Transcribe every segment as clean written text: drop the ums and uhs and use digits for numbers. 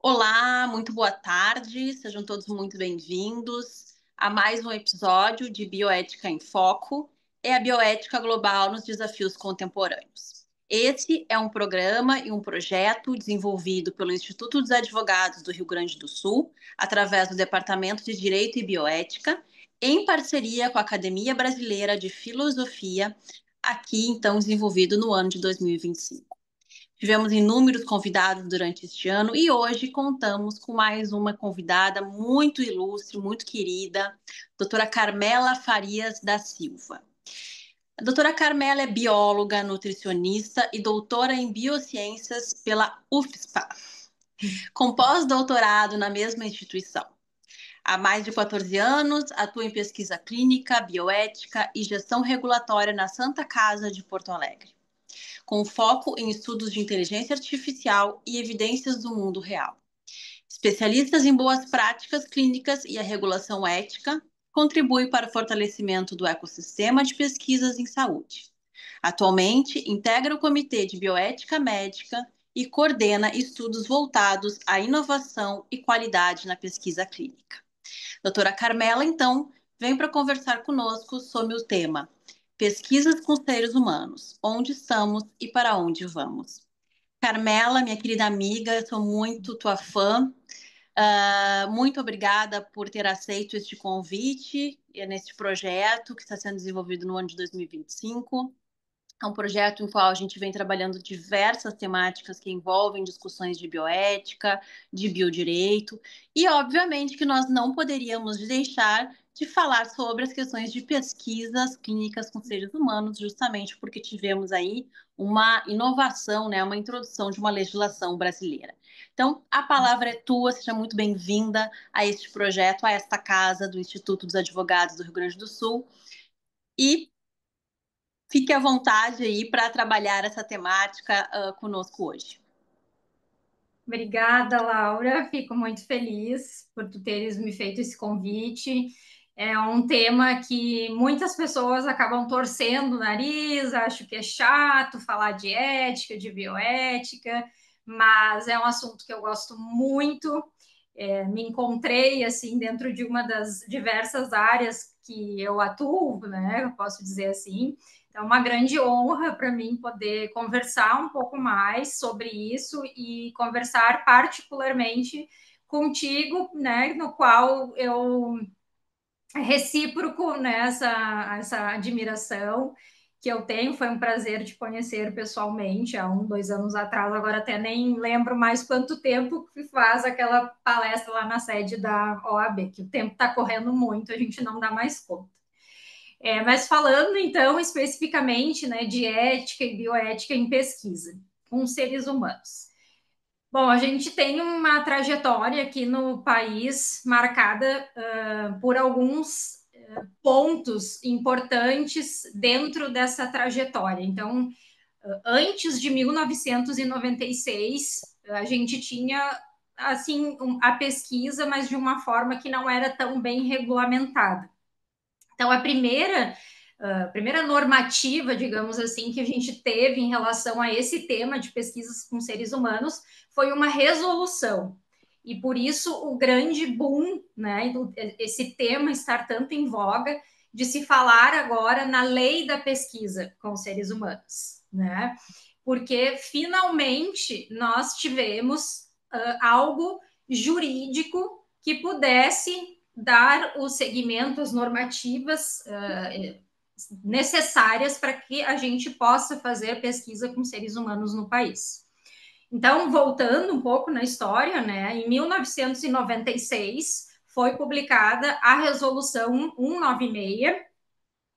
Olá, muito boa tarde, sejam todos muito bem-vindos a mais um episódio de Bioética em Foco, é a bioética global nos desafios contemporâneos. Esse é um programa e um projeto desenvolvido pelo Instituto dos Advogados do Rio Grande do Sul, através do Departamento de Direito e Bioética, em parceria com a Academia Brasileira de Filosofia, aqui então desenvolvido no ano de 2025. Tivemos inúmeros convidados durante este ano e hoje contamos com mais uma convidada muito ilustre, muito querida, doutora Carmela Farias da Silva. A doutora Carmela é bióloga, nutricionista e doutora em biociências pela UFSPA, com pós-doutorado na mesma instituição. Há mais de 14 anos, atua em pesquisa clínica, bioética e gestão regulatória na Santa Casa de Porto Alegre, com foco em estudos de inteligência artificial e evidências do mundo real. Especialistas em boas práticas clínicas e a regulação ética, contribui para o fortalecimento do ecossistema de pesquisas em saúde. Atualmente, integra o Comitê de Bioética Médica e coordena estudos voltados à inovação e qualidade na pesquisa clínica. Doutora Carmela, então, vem para conversar conosco sobre o tema Pesquisas com seres humanos, onde estamos e para onde vamos. Carmela, minha querida amiga, eu sou muito tua fã. Muito obrigada por ter aceito este convite neste projeto que está sendo desenvolvido no ano de 2025. É um projeto em qual a gente vem trabalhando diversas temáticas que envolvem discussões de bioética, de biodireito, e obviamente que nós não poderíamos deixar de falar sobre as questões de pesquisas clínicas com seres humanos, justamente porque tivemos aí uma inovação, né, uma introdução de uma legislação brasileira. Então, a palavra é tua, seja muito bem-vinda a este projeto, a esta casa do Instituto dos Advogados do Rio Grande do Sul. E fique à vontade aí para trabalhar essa temática conosco hoje. Obrigada, Laura. Fico muito feliz por tu teres me feito esse convite. É um tema que muitas pessoas acabam torcendo o nariz, acho que é chato falar de ética, de bioética, mas é um assunto que eu gosto muito. Me encontrei assim dentro de uma das diversas áreas que eu atuo, né? Eu posso dizer assim. É uma grande honra para mim poder conversar um pouco mais sobre isso e conversar particularmente contigo, né, no qual eu recíproco nessa essa admiração que eu tenho. Foi um prazer te conhecer pessoalmente há 2 anos atrás, agora até nem lembro mais quanto tempo que faz aquela palestra lá na sede da OAB, que o tempo está correndo muito, a gente não dá mais conta. Mas falando, então, especificamente, né, de ética e bioética em pesquisa com seres humanos. Bom, a gente tem uma trajetória aqui no país marcada por alguns pontos importantes dentro dessa trajetória. Então, antes de 1996, a gente tinha assim a pesquisa, mas de uma forma que não era tão bem regulamentada. Então, a primeira normativa, digamos assim, que a gente teve em relação a esse tema de pesquisas com seres humanos foi uma resolução. E por isso o grande boom, né, esse tema estar tanto em voga de se falar agora na lei da pesquisa com seres humanos, né? Porque finalmente nós tivemos algo jurídico que pudesse dar o segmento, as normativas necessárias para que a gente possa fazer pesquisa com seres humanos no país. Então, voltando um pouco na história, né, em 1996 foi publicada a Resolução 196,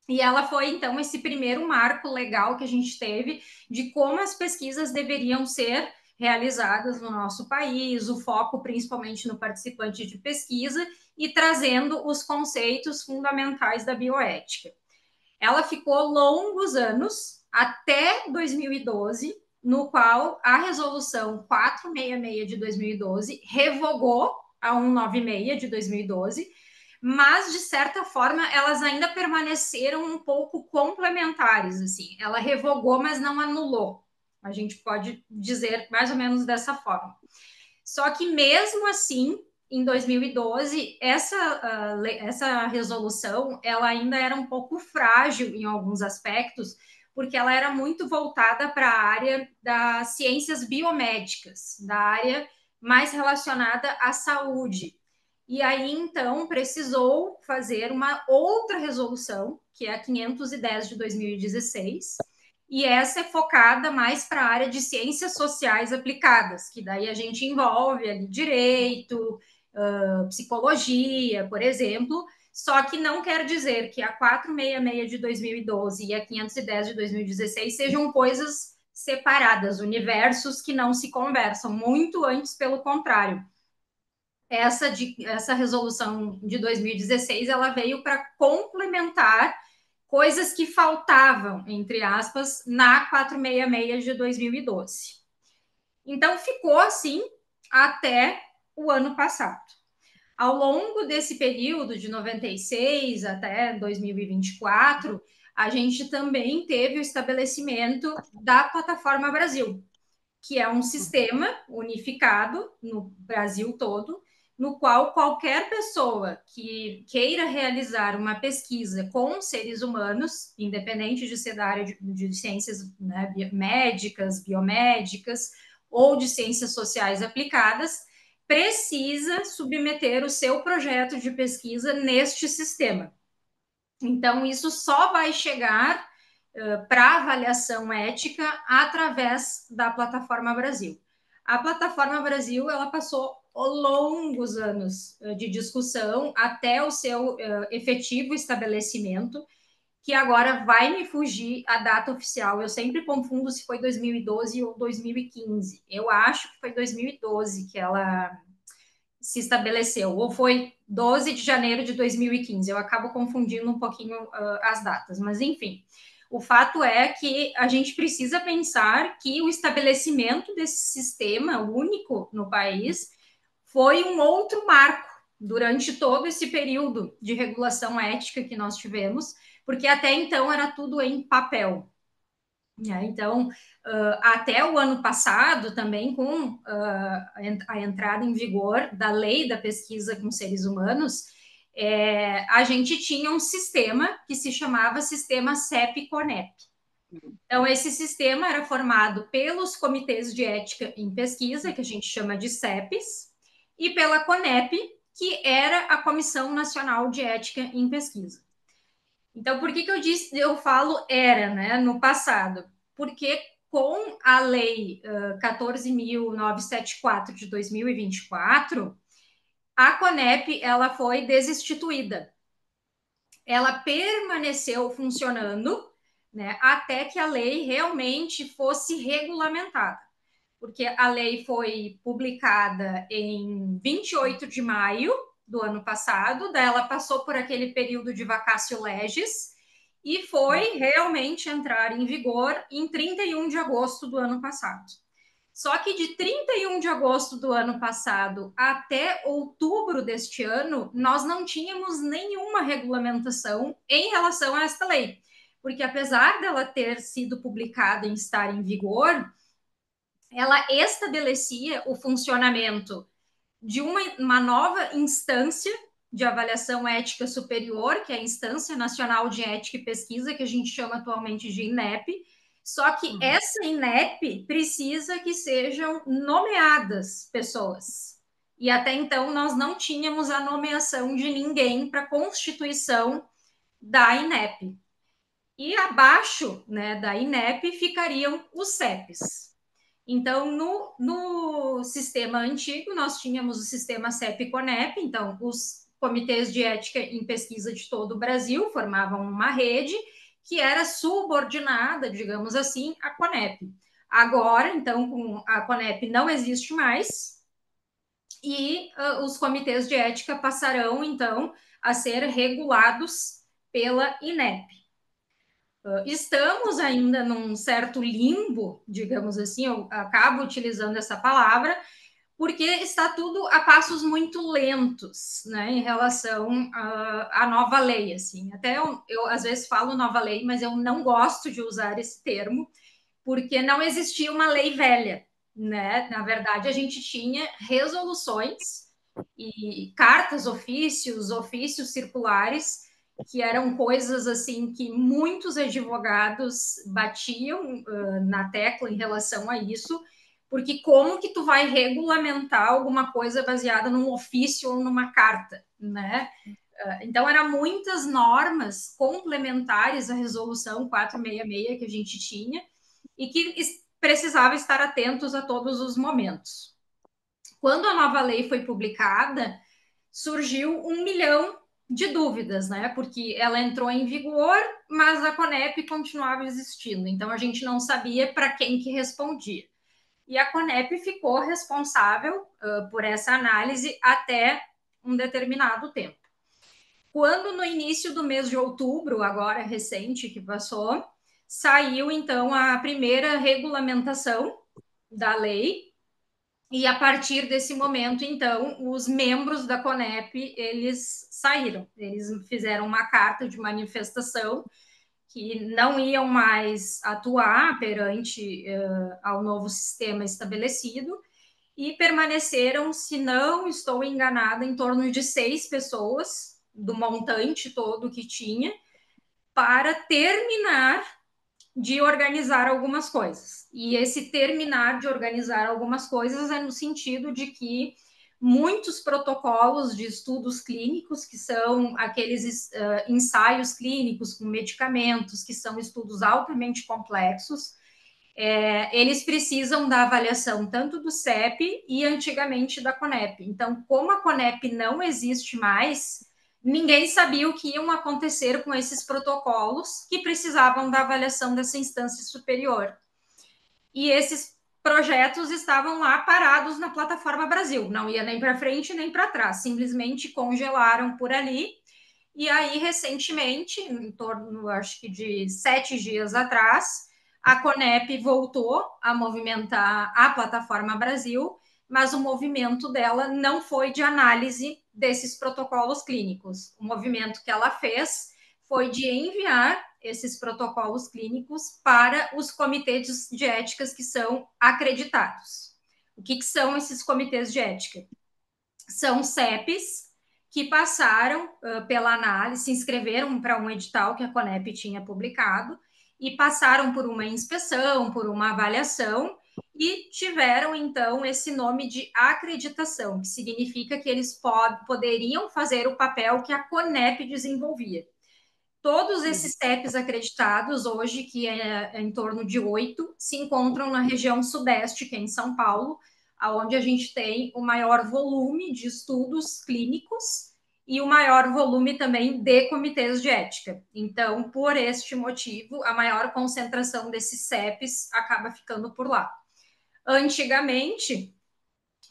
e ela foi, então, esse primeiro marco legal que a gente teve de como as pesquisas deveriam ser realizadas no nosso país, o foco principalmente no participante de pesquisa e trazendo os conceitos fundamentais da bioética. Ela ficou longos anos, até 2012, no qual a resolução 466 de 2012 revogou a 196 de 2012, mas de certa forma elas ainda permaneceram um pouco complementares, assim. Ela revogou, mas não anulou. A gente pode dizer mais ou menos dessa forma. Só que mesmo assim, em 2012, essa resolução ela ainda era um pouco frágil em alguns aspectos, porque ela era muito voltada para a área das ciências biomédicas, da área mais relacionada à saúde. E aí, então, precisou fazer uma outra resolução, que é a 510 de 2016, e essa é focada mais para a área de ciências sociais aplicadas, que daí a gente envolve ali direito, psicologia, por exemplo, só que não quer dizer que a 466 de 2012 e a 510 de 2016 sejam coisas separadas, universos que não se conversam, muito antes, pelo contrário. Essa resolução de 2016 ela veio para complementar coisas que faltavam, entre aspas, na 466 de 2012. Então, ficou assim até o ano passado. Ao longo desse período, de 96 até 2024, a gente também teve o estabelecimento da Plataforma Brasil, que é um sistema unificado no Brasil todo, no qual qualquer pessoa que queira realizar uma pesquisa com seres humanos, independente de ser da área de ciências, né, médicas, biomédicas ou de ciências sociais aplicadas, precisa submeter o seu projeto de pesquisa neste sistema. Então, isso só vai chegar para avaliação ética através da Plataforma Brasil. A Plataforma Brasil ela passou longos anos de discussão até o seu efetivo estabelecimento, que agora vai me fugir a data oficial. Eu sempre confundo se foi 2012 ou 2015. Eu acho que foi 2012 que ela se estabeleceu, ou foi 12 de janeiro de 2015. Eu acabo confundindo um pouquinho as datas, mas enfim. O fato é que a gente precisa pensar que o estabelecimento desse sistema único no país foi um outro marco durante todo esse período de regulação ética que nós tivemos, porque até então era tudo em papel. Então, até o ano passado, também com a entrada em vigor da lei da pesquisa com seres humanos, a gente tinha um sistema que se chamava Sistema CEP-CONEP. Então, esse sistema era formado pelos comitês de ética em pesquisa, que a gente chama de CEPs, e pela CONEP, que era a Comissão Nacional de Ética em Pesquisa. Então, por que eu falo era, né, no passado? Porque com a lei 14.974 de 2024, a CONEP ela foi desinstituída. Ela permaneceu funcionando, né, até que a lei realmente fosse regulamentada. Porque a lei foi publicada em 28 de maio do ano passado, daí ela passou por aquele período de vacatio legis e foi realmente entrar em vigor em 31 de agosto do ano passado. Só que de 31 de agosto do ano passado até outubro deste ano, nós não tínhamos nenhuma regulamentação em relação a esta lei. Porque apesar dela ter sido publicada e estar em vigor, ela estabelecia o funcionamento de uma nova instância de avaliação ética superior, que é a Instância Nacional de Ética e Pesquisa, que a gente chama atualmente de INEP, só que essa INEP precisa que sejam nomeadas pessoas. E até então nós não tínhamos a nomeação de ninguém para a constituição da INEP. E abaixo, né, da INEP ficariam os CEPs. Então, no sistema antigo, nós tínhamos o sistema CEP-CONEP, então, os comitês de ética em pesquisa de todo o Brasil formavam uma rede que era subordinada, digamos assim, à CONEP. Agora, então, a CONEP não existe mais e os comitês de ética passarão, então, a ser regulados pela INEP. Estamos ainda num certo limbo, digamos assim, eu acabo utilizando essa palavra, porque está tudo a passos muito lentos, né, em relação à nova lei, assim. Até eu às vezes falo nova lei, mas eu não gosto de usar esse termo, porque não existia uma lei velha, né? Na verdade, a gente tinha resoluções e cartas, ofícios circulares, que eram coisas assim que muitos advogados batiam na tecla em relação a isso, porque como que tu vai regulamentar alguma coisa baseada num ofício ou numa carta, né? Então, eram muitas normas complementares à resolução 466 que a gente tinha e que precisava estar atentos a todos os momentos. Quando a nova lei foi publicada, surgiu 1 milhão de dúvidas, né? Porque ela entrou em vigor, mas a Conep continuava existindo. Então, a gente não sabia para quem que respondia. E a Conep ficou responsável por essa análise até um determinado tempo. Quando no início do mês de outubro, agora recente que passou, saiu então a primeira regulamentação da lei, e a partir desse momento, então, os membros da Conep, eles saíram, eles fizeram uma carta de manifestação que não iam mais atuar perante ao novo sistema estabelecido e permaneceram, se não estou enganada, em torno de 6 pessoas do montante todo que tinha para terminar de organizar algumas coisas. E esse terminar de organizar algumas coisas é no sentido de que muitos protocolos de estudos clínicos, que são aqueles ensaios clínicos com medicamentos, que são estudos altamente complexos, eles precisam da avaliação tanto do CEP e antigamente da CONEP. Então, como a CONEP não existe mais, ninguém sabia o que iam acontecer com esses protocolos que precisavam da avaliação dessa instância superior. E esses projetos estavam lá parados na plataforma Brasil, não ia nem para frente nem para trás, simplesmente congelaram por ali. E aí, recentemente, em torno, acho que de 7 dias atrás, a Conep voltou a movimentar a plataforma Brasil, mas o movimento dela não foi de análise desses protocolos clínicos. O movimento que ela fez foi de enviar esses protocolos clínicos para os comitês de éticas que são acreditados. O que são esses comitês de ética? São CEPs que passaram pela análise, se inscreveram para um edital que a Conep tinha publicado e passaram por uma inspeção, por uma avaliação e tiveram, então, esse nome de acreditação, que significa que eles poderiam fazer o papel que a Conep desenvolvia. Todos esses CEPs acreditados, hoje, que é em torno de 8, se encontram na região sudeste, que é em São Paulo, onde a gente tem o maior volume de estudos clínicos e o maior volume também de comitês de ética. Então, por este motivo, a maior concentração desses CEPs acaba ficando por lá. Antigamente,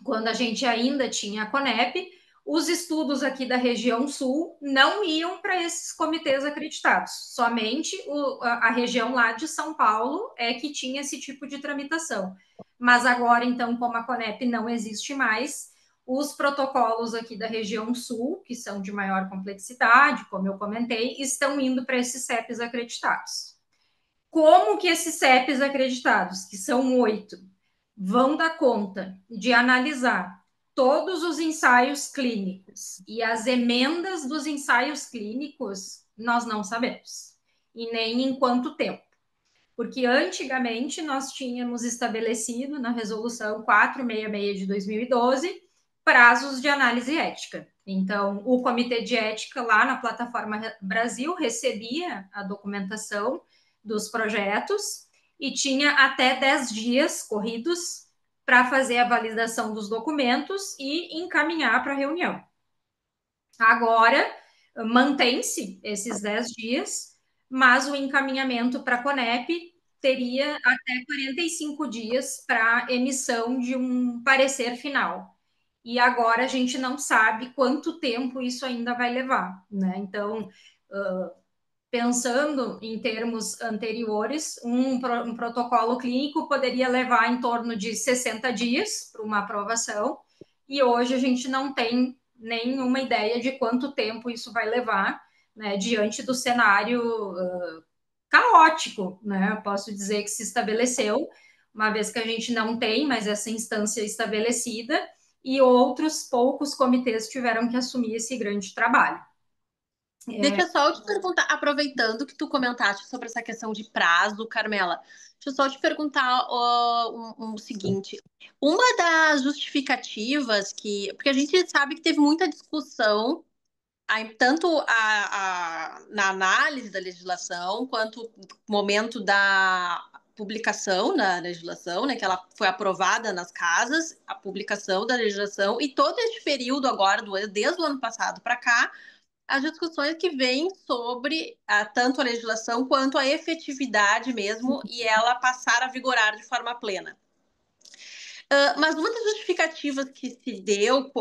quando a gente ainda tinha a Conep, os estudos aqui da região sul não iam para esses comitês acreditados. Somente a região lá de São Paulo é que tinha esse tipo de tramitação. Mas agora, então, como a Conep não existe mais, os protocolos aqui da região sul, que são de maior complexidade, como eu comentei, estão indo para esses CEPs acreditados. Como que esses CEPs acreditados, que são 8, vão dar conta de analisar todos os ensaios clínicos e as emendas dos ensaios clínicos, nós não sabemos. E nem em quanto tempo. Porque antigamente nós tínhamos estabelecido na resolução 466 de 2012 prazos de análise ética. Então, o Comitê de Ética lá na plataforma Brasil recebia a documentação dos projetos e tinha até 10 dias corridos para fazer a validação dos documentos e encaminhar para a reunião. Agora, mantém-se esses 10 dias, mas o encaminhamento para a Conep teria até 45 dias para emissão de um parecer final. E agora a gente não sabe quanto tempo isso ainda vai levar, né? Então, pensando em termos anteriores, um protocolo clínico poderia levar em torno de 60 dias para uma aprovação, e hoje a gente não tem nenhuma ideia de quanto tempo isso vai levar, né, diante do cenário caótico, né? Eu posso dizer que se estabeleceu, uma vez que a gente não tem mais essa instância estabelecida, e outros poucos comitês tiveram que assumir esse grande trabalho. Deixa eu só te perguntar, aproveitando que tu comentaste sobre essa questão de prazo, Carmela, deixa eu só te perguntar o seguinte: uma das justificativas porque a gente sabe que teve muita discussão, tanto na análise da legislação, quanto no momento da publicação da legislação, né, que ela foi aprovada nas casas, a publicação da legislação, e todo este período agora, desde o ano passado para cá, as discussões que vêm sobre tanto a legislação quanto a efetividade mesmo e ela passar a vigorar de forma plena. Mas uma das justificativas que se deu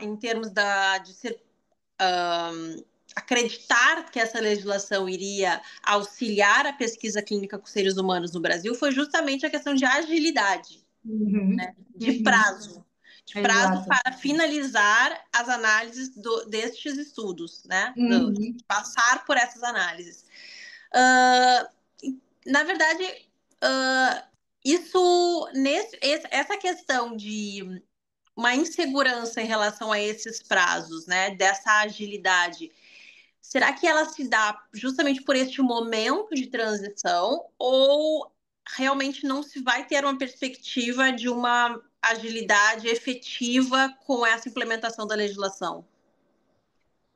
em termos de ser, acreditar que essa legislação iria auxiliar a pesquisa clínica com seres humanos no Brasil foi justamente a questão de agilidade, né? De prazo. De prazo Exato. para finalizar as análises destes estudos, né? Passar por essas análises. Na verdade, essa questão de uma insegurança em relação a esses prazos, né? Dessa agilidade, será que ela se dá justamente por este momento de transição ou realmente não se vai ter uma perspectiva de uma agilidade efetiva com essa implementação da legislação?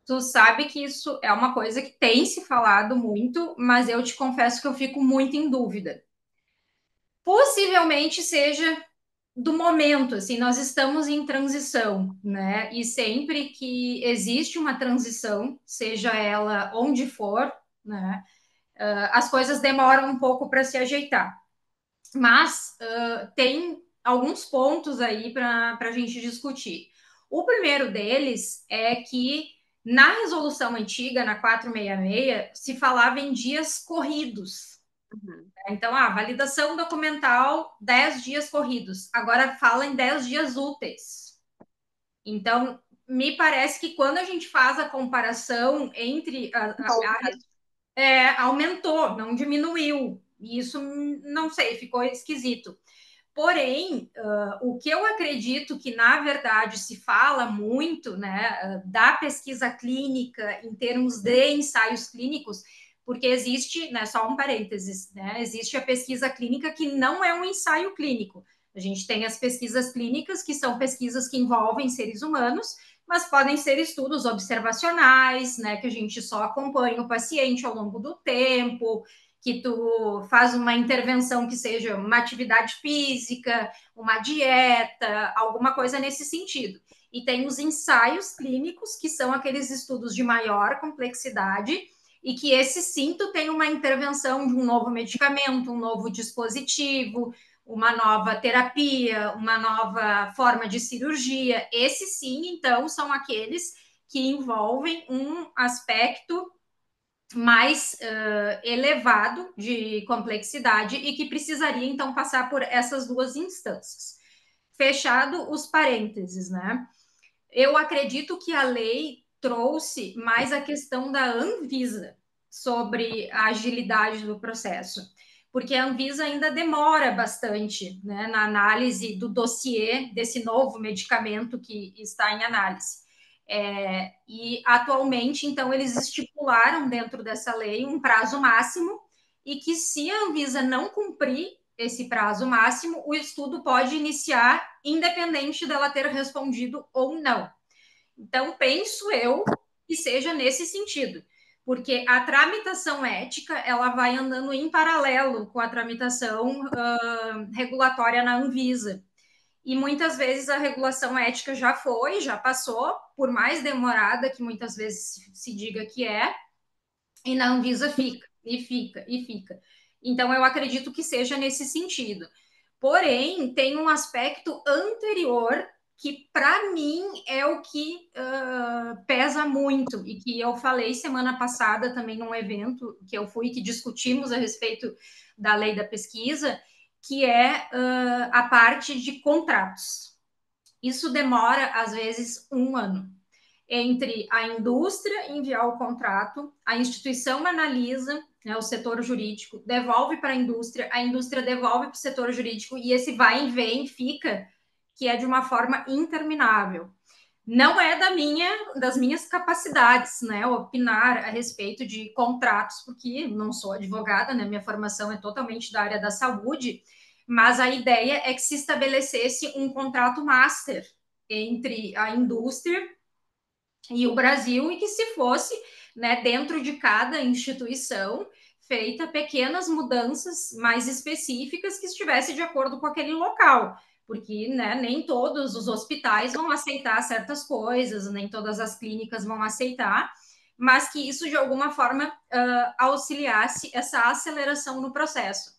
Tu sabe que isso é uma coisa que tem se falado muito, mas eu te confesso que eu fico muito em dúvida. Possivelmente seja do momento, assim, nós estamos em transição, né? E sempre que existe uma transição, seja ela onde for, né? As coisas demoram um pouco para se ajeitar. Mas tem alguns pontos aí para a gente discutir. O primeiro deles é que na resolução antiga, na 466, se falava em dias corridos. Então, validação documental, 10 dias corridos. Agora fala em 10 dias úteis. Então, me parece que quando a gente faz a comparação entre aumentou, não diminuiu. Isso, não sei, ficou esquisito. Porém, o que eu acredito que, na verdade, se fala muito, né, da pesquisa clínica em termos de ensaios clínicos, porque existe, né, só um parênteses, né, existe a pesquisa clínica que não é um ensaio clínico. A gente tem as pesquisas clínicas, que são pesquisas que envolvem seres humanos, mas podem ser estudos observacionais, né, que a gente só acompanha o paciente ao longo do tempo, que tu faz uma intervenção que seja uma atividade física, uma dieta, alguma coisa nesse sentido. E tem os ensaios clínicos, que são aqueles estudos de maior complexidade, e que esse sim tu tem uma intervenção de um novo medicamento, um novo dispositivo, uma nova terapia, uma nova forma de cirurgia. Esses sim, então, são aqueles que envolvem um aspecto mais elevado de complexidade e que precisaria, então, passar por essas duas instâncias. Fechado os parênteses, né? Eu acredito que a lei trouxe mais a questão da Anvisa sobre a agilidade do processo, porque a Anvisa ainda demora bastante, né, na análise do dossiê desse novo medicamento que está em análise. E atualmente, então, eles estipularam dentro dessa lei um prazo máximo e que, se a Anvisa não cumprir esse prazo máximo, o estudo pode iniciar independente dela ter respondido ou não. Então, penso eu que seja nesse sentido, porque a tramitação ética ela vai andando em paralelo com a tramitação regulatória na Anvisa. E muitas vezes a regulação ética já passou, por mais demorada que muitas vezes se diga que é, e na Anvisa fica, e fica, e fica. Então, eu acredito que seja nesse sentido. Porém, tem um aspecto anterior que, para mim, é o que pesa muito, e que eu falei semana passada também num evento que eu fui, que discutimos a respeito da lei da pesquisa, que é a parte de contratos. Isso demora, às vezes, um ano entre a indústria enviar o contrato, a instituição analisa, né, o setor jurídico, devolve para a indústria devolve para o setor jurídico, e esse vai e vem fica, que é de uma forma interminável. Não é das minhas capacidades, né, opinar a respeito de contratos, porque não sou advogada, né, minha formação é totalmente da área da saúde, mas a ideia é que se estabelecesse um contrato master entre a indústria e o Brasil, e que se fosse, né, dentro de cada instituição, feita pequenas mudanças mais específicas que estivesse de acordo com aquele local, porque, né, nem todos os hospitais vão aceitar certas coisas, nem todas as clínicas vão aceitar, mas que isso de alguma forma auxiliasse essa aceleração no processo.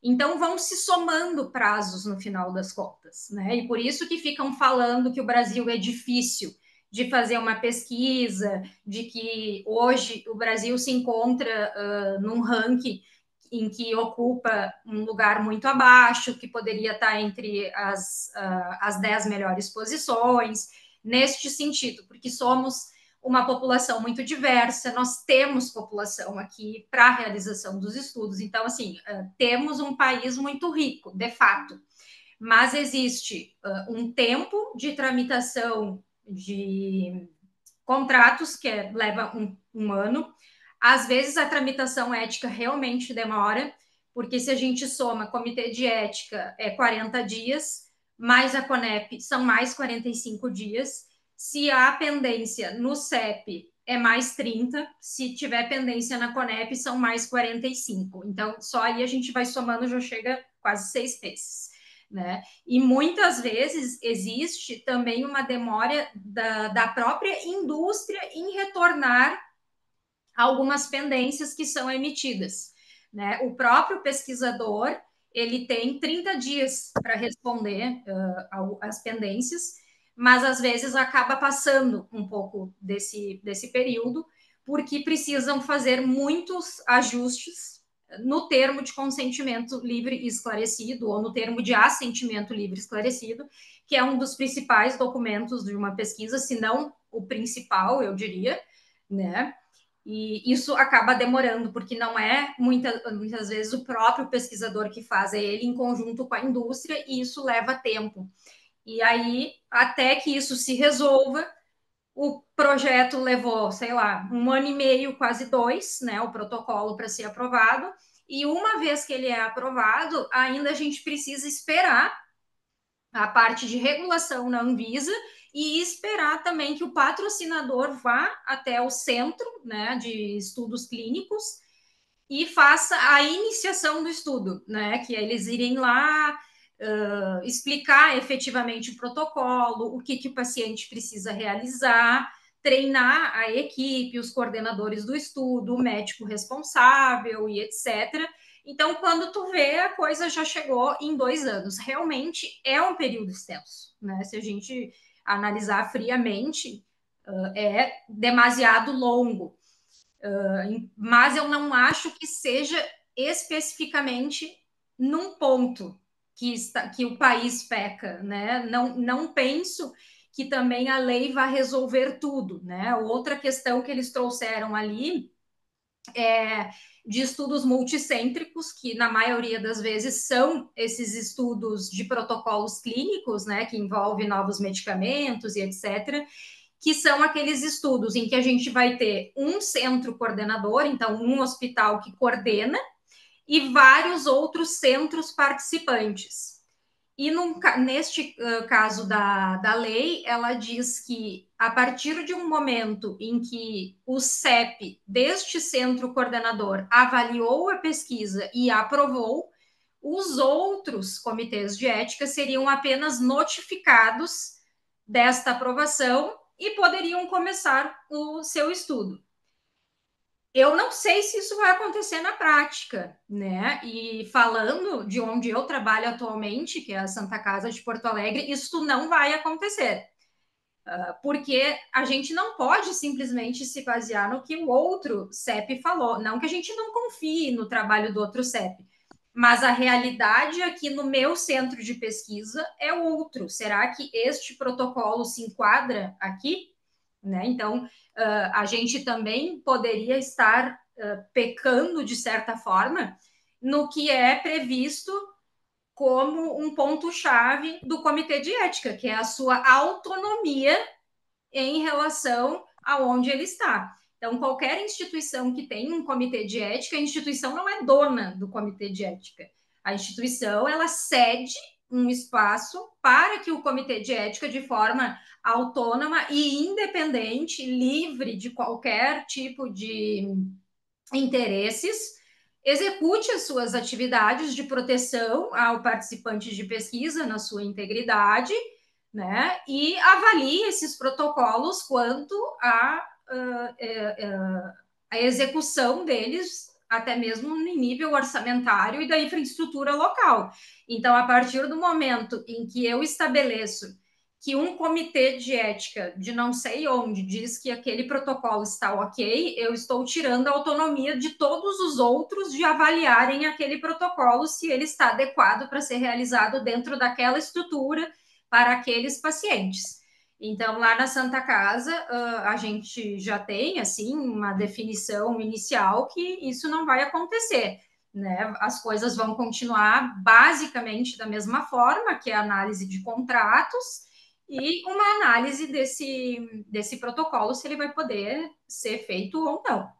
Então vão se somando prazos no final das contas, né? E por isso que ficam falando que o Brasil é difícil de fazer uma pesquisa, de que hoje o Brasil se encontra num ranking em que ocupa um lugar muito abaixo, que poderia estar entre as 10 melhores posições, neste sentido, porque somos uma população muito diversa, nós temos população aqui para a realização dos estudos, então, assim, temos um país muito rico, de fato, mas existe um tempo de tramitação de contratos que leva um ano. Às vezes a tramitação ética realmente demora, porque se a gente soma comitê de ética é 40 dias, mais a CONEP são mais 45 dias. Se há pendência no CEP é mais 30, se tiver pendência na CONEP são mais 45. Então, só aí a gente vai somando, já chega quase 6 meses. Né? E muitas vezes existe também uma demora da própria indústria em retornar algumas pendências que são emitidas. Né? O próprio pesquisador ele tem 30 dias para responder as pendências, mas às vezes acaba passando um pouco desse período, porque precisam fazer muitos ajustes no termo de consentimento livre e esclarecido, ou no termo de assentimento livre e esclarecido, que é um dos principais documentos de uma pesquisa, se não o principal, eu diria, né? E isso acaba demorando, porque não é muitas vezes o próprio pesquisador que faz, é ele em conjunto com a indústria, e isso leva tempo. E aí, até que isso se resolva, o projeto levou, sei lá, 1 ano e meio, quase 2, né, o protocolo para ser aprovado, e uma vez que ele é aprovado, ainda a gente precisa esperar a parte de regulação na Anvisa e esperar também que o patrocinador vá até o centro, né, de estudos clínicos e faça a iniciação do estudo, né, que é eles irem lá explicar efetivamente o protocolo, o que o paciente precisa realizar, treinar a equipe, os coordenadores do estudo, o médico responsável e etc. Então, quando tu vê, a coisa já chegou em 2 anos. Realmente é um período extenso, né? Se a gente analisar friamente, é demasiado longo. Mas eu não acho que seja especificamente num ponto que o país peca, né? Não penso que também a lei vai resolver tudo, né? Outra questão que eles trouxeram ali é de estudos multicêntricos, que na maioria das vezes são esses estudos de protocolos clínicos, né, que envolvem novos medicamentos e etc., que são aqueles estudos em que a gente vai ter um centro coordenador, então um hospital que coordena, e vários outros centros participantes. E neste caso da lei, ela diz que a partir de um momento em que o CEP deste centro coordenador avaliou a pesquisa e aprovou, os outros comitês de ética seriam apenas notificados desta aprovação e poderiam começar o seu estudo. Eu não sei se isso vai acontecer na prática, né? E falando de onde eu trabalho atualmente, que é a Santa Casa de Porto Alegre, isso não vai acontecer. Porque a gente não pode simplesmente se basear no que o outro CEP falou. Não que a gente não confie no trabalho do outro CEP, mas a realidade aqui no meu centro de pesquisa é outro. Será que este protocolo se enquadra aqui? Né? Então, a gente também poderia estar pecando, de certa forma, no que é previsto como um ponto-chave do comitê de ética, que é a sua autonomia em relação aonde ele está. Então, qualquer instituição que tem um comitê de ética, a instituição não é dona do comitê de ética. A instituição, ela cede um espaço para que o comitê de ética, de forma autônoma e independente, livre de qualquer tipo de interesses, execute as suas atividades de proteção ao participante de pesquisa na sua integridade, né? E avalie esses protocolos quanto a execução deles, até mesmo no nível orçamentário e da infraestrutura local. Então, a partir do momento em que eu estabeleço que um comitê de ética de não sei onde diz que aquele protocolo está ok, eu estou tirando a autonomia de todos os outros de avaliarem aquele protocolo se ele está adequado para ser realizado dentro daquela estrutura para aqueles pacientes. Então, lá na Santa Casa, a gente já tem, assim, uma definição inicial que isso não vai acontecer, né? As coisas vão continuar basicamente da mesma forma, que é a análise de contratos e uma análise desse protocolo, se ele vai poder ser feito ou não.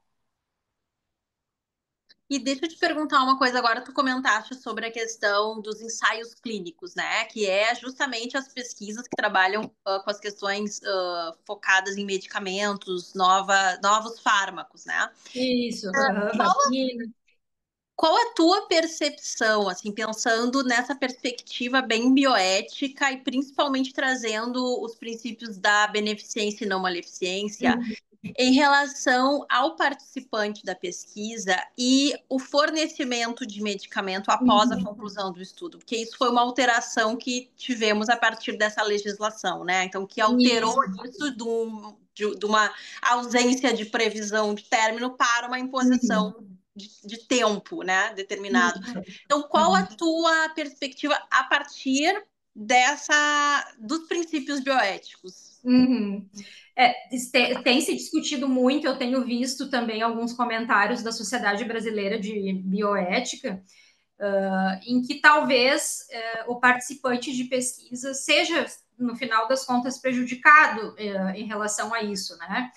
E deixa eu te perguntar uma coisa agora, tu comentaste sobre a questão dos ensaios clínicos, né? Que é justamente as pesquisas que trabalham com as questões focadas em medicamentos, novos fármacos, né? Isso, Qual, vacina. qual a tua percepção, assim, pensando nessa perspectiva bem bioética e principalmente trazendo os princípios da beneficência e não maleficência? Uhum. Em relação ao participante da pesquisa e o fornecimento de medicamento após a conclusão do estudo, porque isso foi uma alteração que tivemos a partir dessa legislação, né? Então, que alterou Isso. isso de uma ausência de previsão de término para uma imposição de tempo, né? Determinado. Então, qual a tua perspectiva a partir dos princípios bioéticos? Uhum. Tem se discutido muito, eu tenho visto também alguns comentários da Sociedade Brasileira de Bioética, em que talvez o participante de pesquisa seja, no final das contas, prejudicado em relação a isso, né?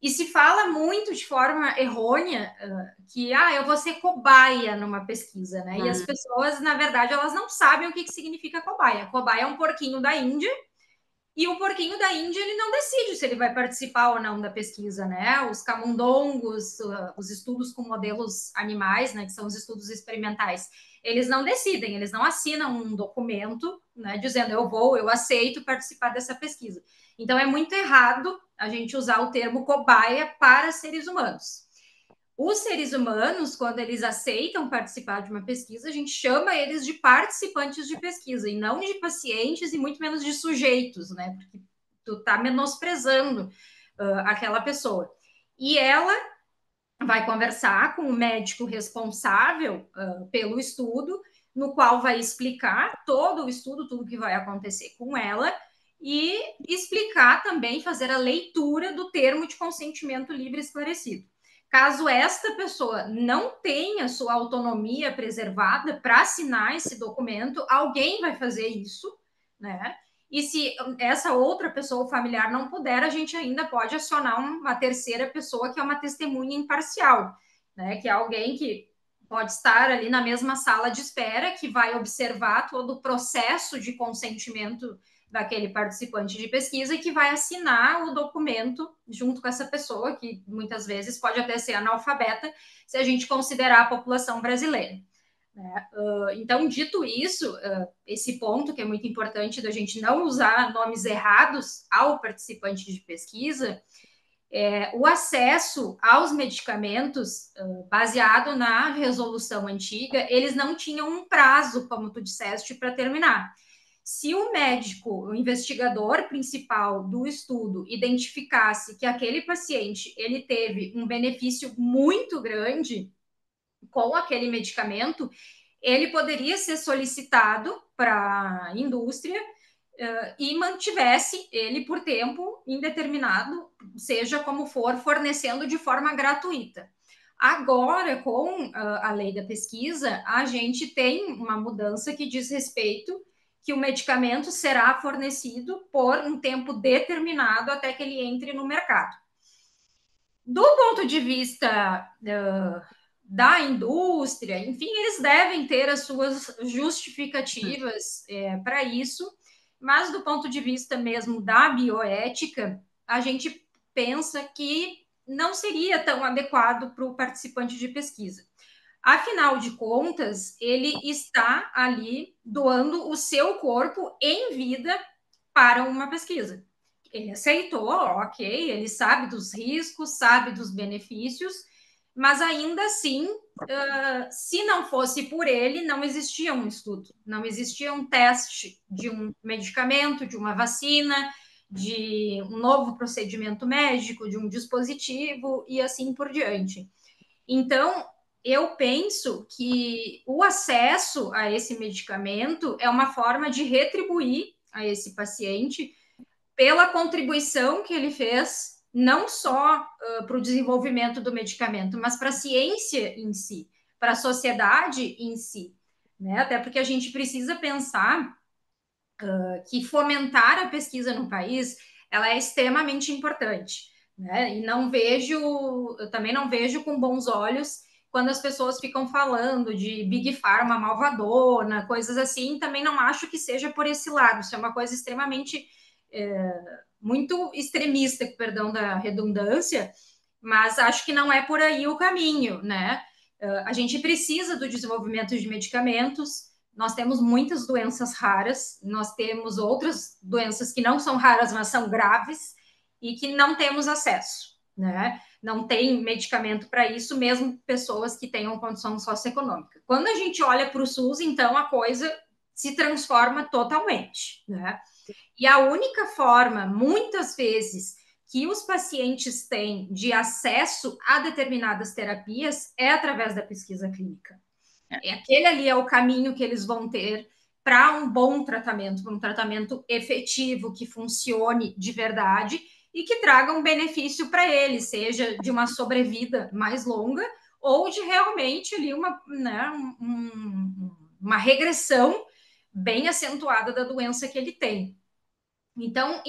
E se fala muito de forma errônea que eu vou ser cobaia numa pesquisa, né? E as pessoas, na verdade, elas não sabem o que significa cobaia. Cobaia é um porquinho da Índia, e o porquinho da Índia, ele não decide se ele vai participar ou não da pesquisa, né? Os camundongos, os estudos com modelos animais, né, que são os estudos experimentais, eles não decidem, eles não assinam um documento, né, dizendo eu aceito participar dessa pesquisa. Então, é muito errado a gente usar o termo cobaia para seres humanos. Os seres humanos, quando eles aceitam participar de uma pesquisa, a gente chama eles de participantes de pesquisa, e não de pacientes, e muito menos de sujeitos, né? Porque tu tá menosprezando aquela pessoa. E ela vai conversar com o médico responsável pelo estudo, no qual vai explicar todo o estudo, tudo que vai acontecer com ela, e explicar também, fazer a leitura do termo de consentimento livre e esclarecido. Caso esta pessoa não tenha sua autonomia preservada para assinar esse documento, alguém vai fazer isso, né? E se essa outra pessoa familiar não puder, a gente ainda pode acionar uma terceira pessoa, que é uma testemunha imparcial, né? Que é alguém que pode estar ali na mesma sala de espera, que vai observar todo o processo de consentimento daquele participante de pesquisa e que vai assinar o documento junto com essa pessoa, que muitas vezes pode até ser analfabeta, se a gente considerar a população brasileira. Então, dito isso, esse ponto que é muito importante da gente não usar nomes errados ao participante de pesquisa, o acesso aos medicamentos, baseado na resolução antiga, eles não tinham um prazo, como tu disseste, para terminar. Se o médico, o investigador principal do estudo, identificasse que aquele paciente ele teve um benefício muito grande com aquele medicamento, ele poderia ser solicitado para a indústria e mantivesse ele por tempo indeterminado, seja como for, fornecendo de forma gratuita. Agora, com a lei da pesquisa, a gente tem uma mudança que diz respeito que o medicamento será fornecido por um tempo determinado até que ele entre no mercado. Do ponto de vista da indústria, enfim, eles devem ter as suas justificativas para isso, mas do ponto de vista mesmo da bioética, a gente pensa que não seria tão adequado para o participante de pesquisa. Afinal de contas, ele está ali doando o seu corpo em vida para uma pesquisa. Ele aceitou, ok, ele sabe dos riscos, sabe dos benefícios, mas ainda assim, se não fosse por ele, não existia um estudo, não existia um teste de um medicamento, de uma vacina, de um novo procedimento médico, de um dispositivo e assim por diante. Então, eu penso que o acesso a esse medicamento é uma forma de retribuir a esse paciente pela contribuição que ele fez, não só para o desenvolvimento do medicamento, mas para a ciência em si, para a sociedade em si. Né? Até porque a gente precisa pensar que fomentar a pesquisa no país ela é extremamente importante. Né? E eu também não vejo com bons olhos quando as pessoas ficam falando de Big Pharma malvadona, coisas assim, também não acho que seja por esse lado. Isso é uma coisa extremamente muito extremista, perdão da redundância, mas acho que não é por aí o caminho, né? A gente precisa do desenvolvimento de medicamentos, nós temos muitas doenças raras, nós temos outras doenças que não são raras, mas são graves e que não temos acesso, né? Não tem medicamento para isso, mesmo pessoas que tenham condição socioeconômica. Quando a gente olha para o SUS, então a coisa se transforma totalmente, né? E a única forma, muitas vezes, que os pacientes têm de acesso a determinadas terapias é através da pesquisa clínica. Aquele ali é o caminho que eles vão ter para um bom tratamento, para um tratamento efetivo, que funcione de verdade e que traga um benefício para eles, seja de uma sobrevida mais longa ou de realmente ali uma regressão bem acentuada da doença que ele tem. Então,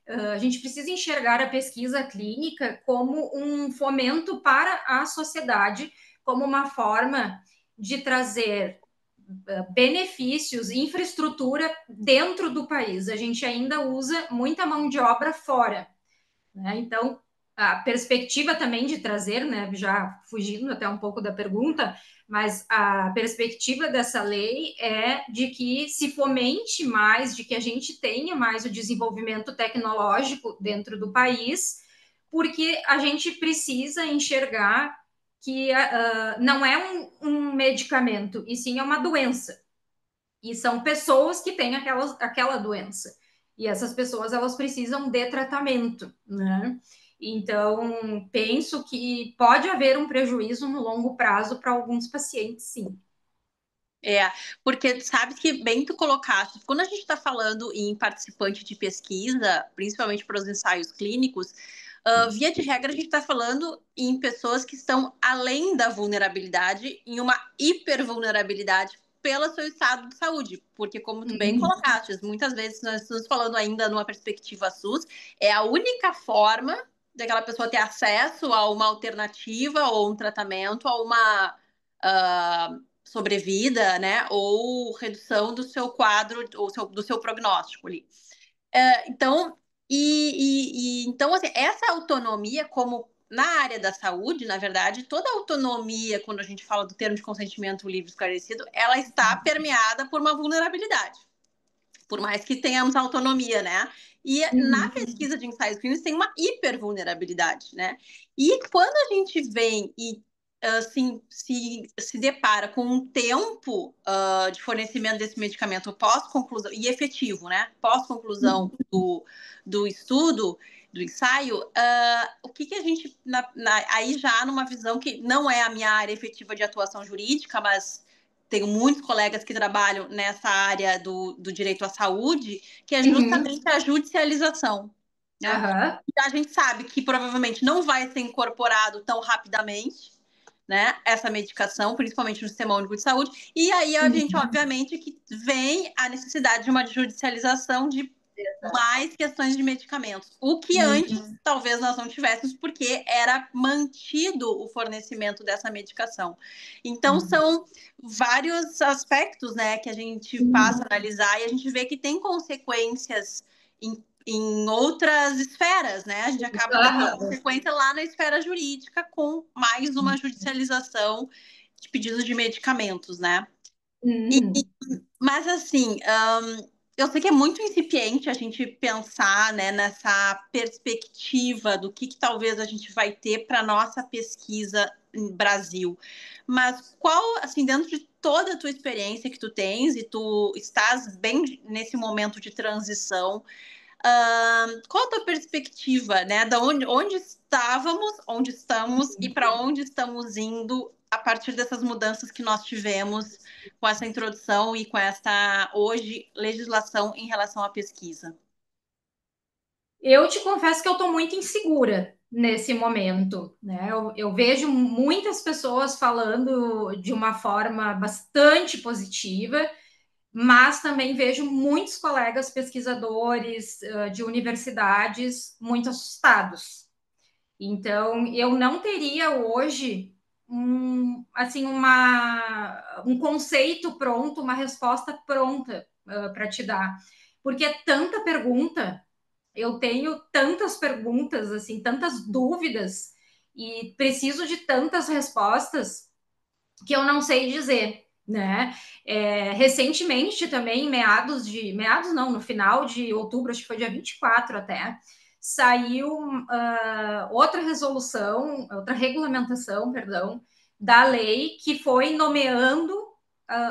a gente precisa enxergar a pesquisa clínica como um fomento para a sociedade, como uma forma de trazer benefícios, infraestrutura dentro do país. A gente ainda usa muita mão de obra fora, né? Então, a perspectiva também de trazer, né, já fugindo até um pouco da pergunta, mas a perspectiva dessa lei é de que se fomente mais, de que a gente tenha mais o desenvolvimento tecnológico dentro do país, porque a gente precisa enxergar que não é um medicamento, e sim é uma doença. E são pessoas que têm aquela doença. E essas pessoas, elas precisam de tratamento, né? Então, penso que pode haver um prejuízo no longo prazo para alguns pacientes, sim. Porque sabe que bem tu colocaste, quando a gente está falando em participante de pesquisa, principalmente para os ensaios clínicos, via de regra a gente está falando em pessoas que estão além da vulnerabilidade, em uma hipervulnerabilidade pelo seu estado de saúde, porque como tu bem colocaste, muitas vezes nós estamos falando ainda numa perspectiva SUS, é a única forma daquela pessoa ter acesso a uma alternativa ou um tratamento, a uma sobrevida, né, ou redução do seu quadro, ou do seu prognóstico ali. Então, então, assim, essa autonomia, como na área da saúde, na verdade, toda autonomia, quando a gente fala do termo de consentimento livre e esclarecido, ela está permeada por uma vulnerabilidade. Por mais que tenhamos autonomia, né? E na pesquisa de ensaios clínicos tem uma hipervulnerabilidade, né? E quando a gente vem e assim, se depara com um tempo de fornecimento desse medicamento pós-conclusão, e efetivo, né? Pós-conclusão do estudo, do ensaio, o que a gente, aí já numa visão que não é a minha área efetiva de atuação jurídica, mas tenho muitos colegas que trabalham nessa área do direito à saúde, que é justamente a judicialização. né? Aham. A gente sabe que provavelmente não vai ser incorporado tão rapidamente, né, essa medicação, principalmente no Sistema Único de Saúde. E aí a gente, Uhum. obviamente, que vem a necessidade de uma judicialização de mais questões de medicamentos. O que antes Uhum. talvez nós não tivéssemos, porque era mantido o fornecimento dessa medicação. Então, são vários aspectos, né, que a gente passa a analisar e a gente vê que tem consequências em outras esferas, né? A gente acaba tendo uma Aham. consequência lá na esfera jurídica com mais uma judicialização de pedidos de medicamentos, né? E, Uhum. mas assim, eu sei que é muito incipiente a gente pensar, né, nessa perspectiva do que talvez a gente vai ter para nossa pesquisa no Brasil. Mas qual, assim, dentro de toda a tua experiência que tu tens e tu estás bem nesse momento de transição, qual a tua perspectiva, né? Da onde estávamos, onde estamos e para onde estamos indo a partir dessas mudanças que nós tivemos com essa introdução e com essa, hoje, legislação em relação à pesquisa? Eu te confesso que eu estou muito insegura nesse momento, né? Eu vejo muitas pessoas falando de uma forma bastante positiva, mas também vejo muitos colegas pesquisadores de universidades muito assustados. Então, eu não teria hoje um conceito pronto, uma resposta pronta para te dar, porque é tanta pergunta, eu tenho tantas perguntas, assim, tantas dúvidas e preciso de tantas respostas que eu não sei dizer, né? Recentemente também, meados não, no final de outubro, acho que foi dia 24 até, saiu outra resolução, outra regulamentação, perdão, da lei que foi nomeando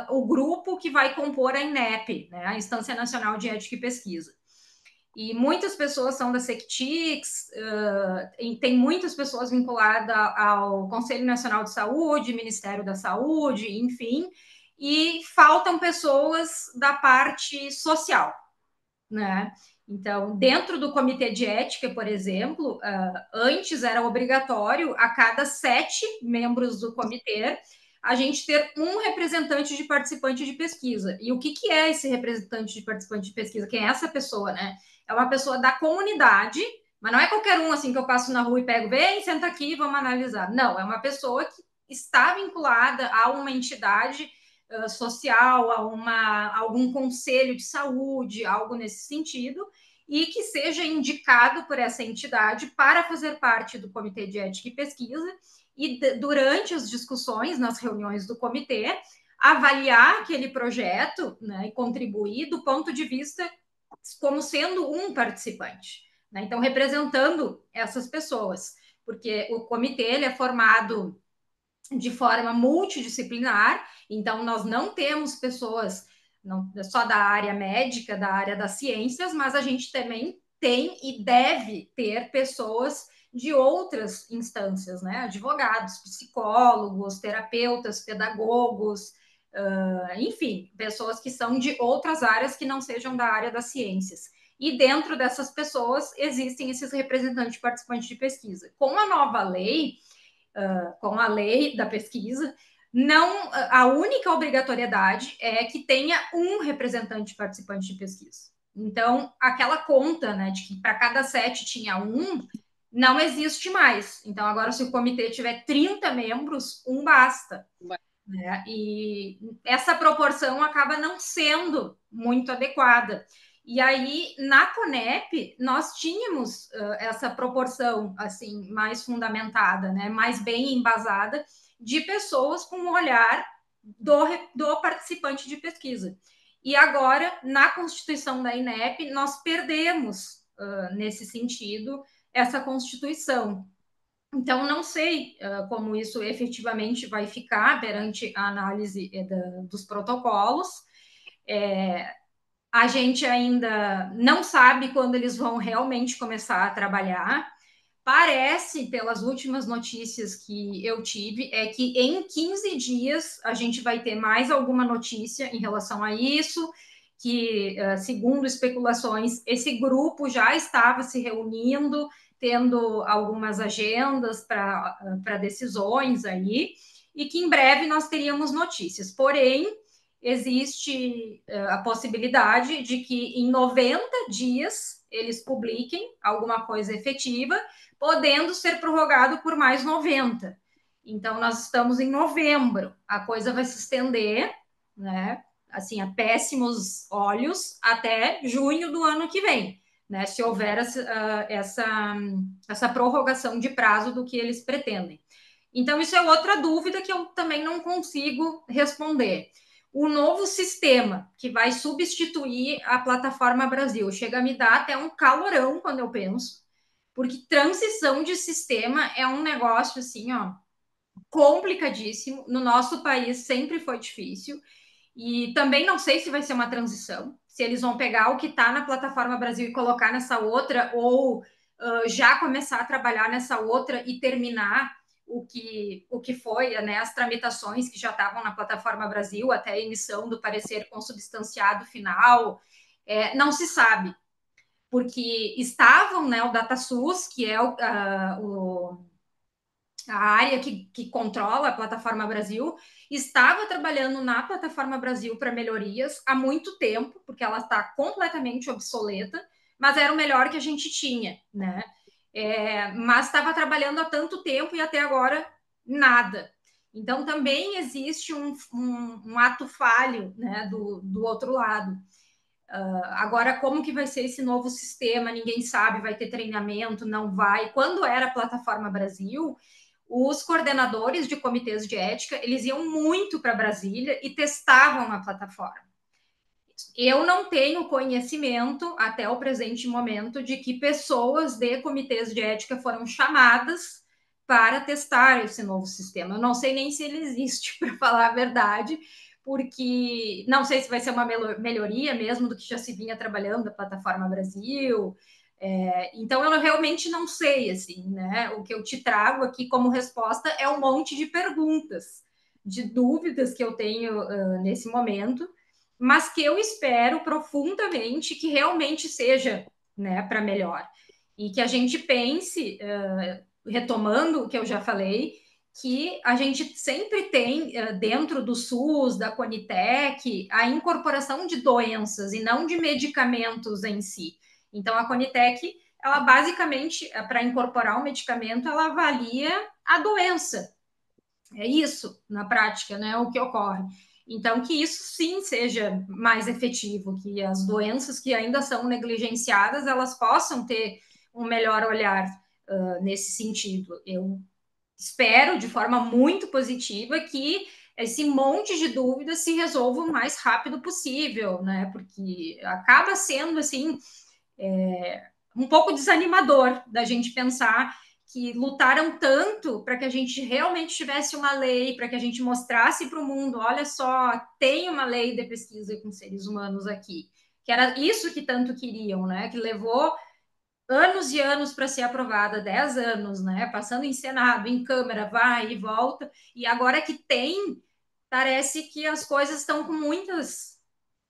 o grupo que vai compor a INEP, né, a Instância Nacional de Ética e Pesquisa. E muitas pessoas são da Sectix, tem muitas pessoas vinculadas ao Conselho Nacional de Saúde, Ministério da Saúde, enfim, e faltam pessoas da parte social, né? Então, dentro do comitê de ética, por exemplo, antes era obrigatório a cada 7 membros do comitê a gente ter um representante de participante de pesquisa. E o que é esse representante de participante de pesquisa? Quem é essa pessoa, né? É uma pessoa da comunidade, mas não é qualquer um assim que eu passo na rua e pego, vem, senta aqui, vamos analisar. Não, é uma pessoa que está vinculada a uma entidade social, a algum conselho de saúde, algo nesse sentido, e que seja indicado por essa entidade para fazer parte do Comitê de Ética e Pesquisa e, durante as discussões, nas reuniões do comitê, avaliar aquele projeto, né, e contribuir do ponto de vista como sendo um participante, né? Então, representando essas pessoas, porque o comitê ele é formado de forma multidisciplinar, então nós não temos pessoas não, só da área médica, da área das ciências, mas a gente também tem e deve ter pessoas de outras instâncias, né? Advogados, psicólogos, terapeutas, pedagogos, enfim, pessoas que são de outras áreas que não sejam da área das ciências. E dentro dessas pessoas existem esses representantes participantes de pesquisa. Com a nova lei, com a lei da pesquisa, não, a única obrigatoriedade é que tenha um representante participante de pesquisa. Então, aquela conta, né, de que para cada 7 tinha um, não existe mais. Então, agora, se o comitê tiver 30 membros, um basta. Né? E essa proporção acaba não sendo muito adequada. E aí, na Conep, nós tínhamos essa proporção assim mais fundamentada, né, mais bem embasada, de pessoas com um olhar do participante de pesquisa. E agora, na Constituição da INEP, nós perdemos, nesse sentido, essa Constituição. Então, não sei como isso efetivamente vai ficar perante a análise dos protocolos. A gente ainda não sabe quando eles vão realmente começar a trabalhar. Parece, pelas últimas notícias que eu tive, é que em 15 dias a gente vai ter mais alguma notícia em relação a isso. que, segundo especulações, esse grupo já estava se reunindo, tendo algumas agendas para decisões aí, e que em breve nós teríamos notícias. Porém, existe a possibilidade de que em 90 dias eles publiquem alguma coisa efetiva, podendo ser prorrogado por mais 90. Então, nós estamos em novembro, a coisa vai se estender, né? Assim, a péssimos olhos até junho do ano que vem, né? Se houver essa prorrogação de prazo do que eles pretendem. Então, isso é outra dúvida que eu também não consigo responder. O novo sistema que vai substituir a plataforma Brasil chega a me dar até um calorão quando eu penso, porque transição de sistema é um negócio assim, ó, complicadíssimo. No nosso país sempre foi difícil. E também não sei se vai ser uma transição, se eles vão pegar o que está na plataforma Brasil e colocar nessa outra, ou já começar a trabalhar nessa outra e terminar o que foi, né, as tramitações que já estavam na plataforma Brasil até a emissão do parecer consubstanciado final. Não se sabe, porque estavam, né, o DataSUS, que é a área que controla a plataforma Brasil, estava trabalhando na plataforma Brasil para melhorias há muito tempo, porque ela está completamente obsoleta, mas era o melhor que a gente tinha, né? Mas estava trabalhando há tanto tempo e até agora nada. Então também existe um ato falho, né, do outro lado. Agora, como que vai ser esse novo sistema? Ninguém sabe, vai ter treinamento, não vai. Quando era a plataforma Brasil, os coordenadores de comitês de ética, eles iam muito para Brasília e testavam a plataforma. Eu não tenho conhecimento, até o presente momento, de que pessoas de comitês de ética foram chamadas para testar esse novo sistema. Eu não sei nem se ele existe, para falar a verdade, porque não sei se vai ser uma melhoria mesmo do que já se vinha trabalhando a plataforma Brasil. Então eu realmente não sei, assim, né? O que eu te trago aqui como resposta é um monte de perguntas, de dúvidas que eu tenho nesse momento, mas que eu espero profundamente que realmente seja, né, para melhor. E que a gente pense, retomando o que eu já falei, que a gente sempre tem dentro do SUS, da Conitec, a incorporação de doenças e não de medicamentos em si. Então, a Conitec, ela basicamente, para incorporar um medicamento, ela avalia a doença. É isso, na prática, né, o que ocorre. Então, que isso sim seja mais efetivo, que as doenças que ainda são negligenciadas, elas possam ter um melhor olhar nesse sentido. Eu espero, de forma muito positiva, que esse monte de dúvidas se resolva o mais rápido possível, né? Porque acaba sendo, assim, um pouco desanimador da gente pensar que lutaram tanto para que a gente realmente tivesse uma lei, para que a gente mostrasse para o mundo, olha só, tem uma lei de pesquisa com seres humanos aqui, que era isso que tanto queriam, né? Que levou anos e anos para ser aprovada, 10 anos, né? Passando em Senado, em Câmara, vai e volta, e agora que tem, parece que as coisas estão com muitas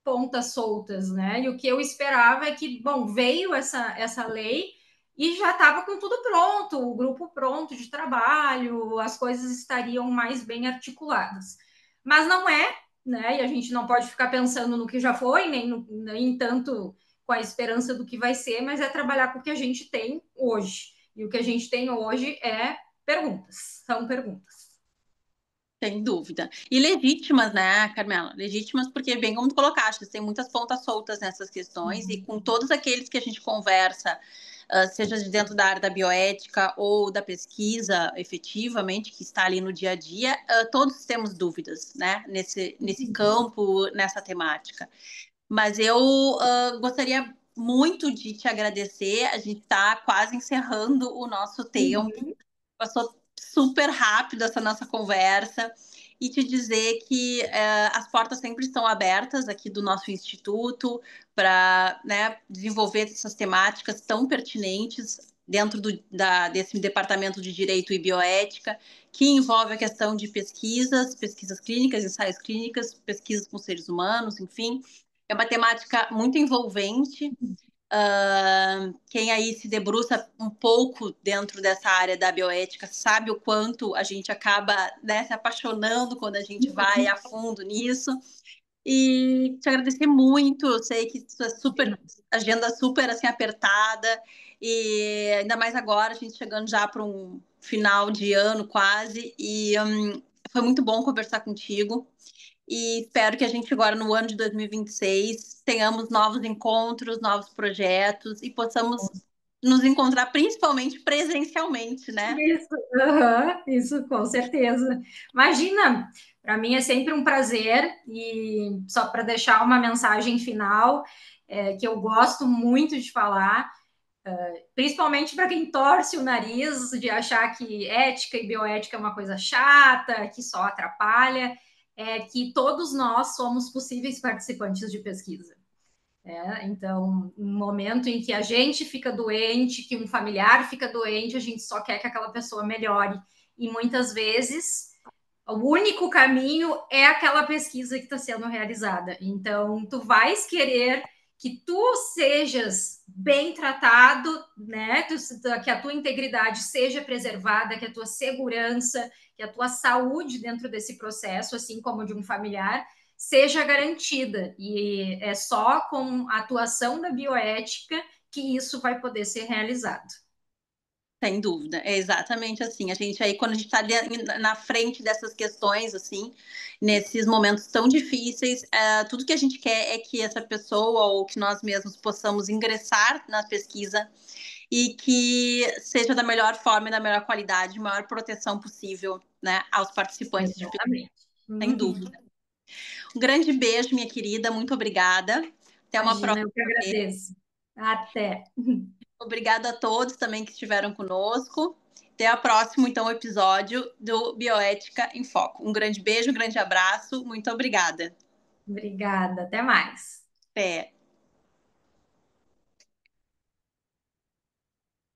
pontas soltas, né? E o que eu esperava é que, bom, veio essa lei e já estava com tudo pronto, o grupo pronto de trabalho, as coisas estariam mais bem articuladas. Mas não é, né? E a gente não pode ficar pensando no que já foi, nem tanto com a esperança do que vai ser, mas é trabalhar com o que a gente tem hoje. E o que a gente tem hoje é perguntas, são perguntas. Sem dúvida. E legítimas, né, Carmela? Legítimas porque, bem como tu colocaste, tem muitas pontas soltas nessas questões e com todos aqueles que a gente conversa, seja de dentro da área da bioética ou da pesquisa, efetivamente, que está ali no dia a dia, todos temos dúvidas, né, nesse campo, nessa temática. Mas eu gostaria muito de te agradecer. A gente está quase encerrando o nosso tempo. Passou super rápido essa nossa conversa e te dizer que as portas sempre estão abertas aqui do nosso instituto para, né, desenvolver essas temáticas tão pertinentes dentro desse departamento de Direito e Bioética, que envolve a questão de pesquisas clínicas, ensaios clínicas, pesquisas com seres humanos, enfim. É uma temática muito envolvente. Quem aí se debruça um pouco dentro dessa área da bioética sabe o quanto a gente acaba, né, se apaixonando quando a gente vai a fundo nisso. E te agradecer muito. Eu sei que sua agenda super assim apertada e ainda mais agora a gente chegando já para um final de ano quase e foi muito bom conversar contigo. E espero que a gente agora no ano de 2026 tenhamos novos encontros, novos projetos e possamos nos encontrar principalmente presencialmente, né? Isso, isso com certeza. Imagina, para mim é sempre um prazer, e só para deixar uma mensagem final, que eu gosto muito de falar, principalmente para quem torce o nariz de achar que ética e bioética é uma coisa chata, que só atrapalha, é que todos nós somos possíveis participantes de pesquisa. Então, no momento em que a gente fica doente, que um familiar fica doente, a gente só quer que aquela pessoa melhore. E muitas vezes o único caminho é aquela pesquisa que está sendo realizada. Então, tu vais querer que tu sejas bem tratado, né? Que a tua integridade seja preservada, que a tua segurança, que a tua saúde dentro desse processo, assim como de um familiar, seja garantida. E é só com a atuação da bioética que isso vai poder ser realizado. Sem dúvida, é exatamente assim. A gente aí, quando a gente está na frente dessas questões, assim, nesses momentos tão difíceis, tudo que a gente quer é que essa pessoa ou que nós mesmos possamos ingressar na pesquisa e que seja da melhor forma e da melhor qualidade, maior proteção possível, né, aos participantes de pesquisa, Exatamente. sem Uhum. dúvida. Um grande beijo, minha querida, muito obrigada. Até uma Imagina, próxima eu que vez. agradeço. Até. Obrigada a todos também que estiveram conosco. Até o próximo, então, episódio do Bioética em Foco. Um grande beijo, um grande abraço. Muito obrigada. Obrigada. Até mais. Até.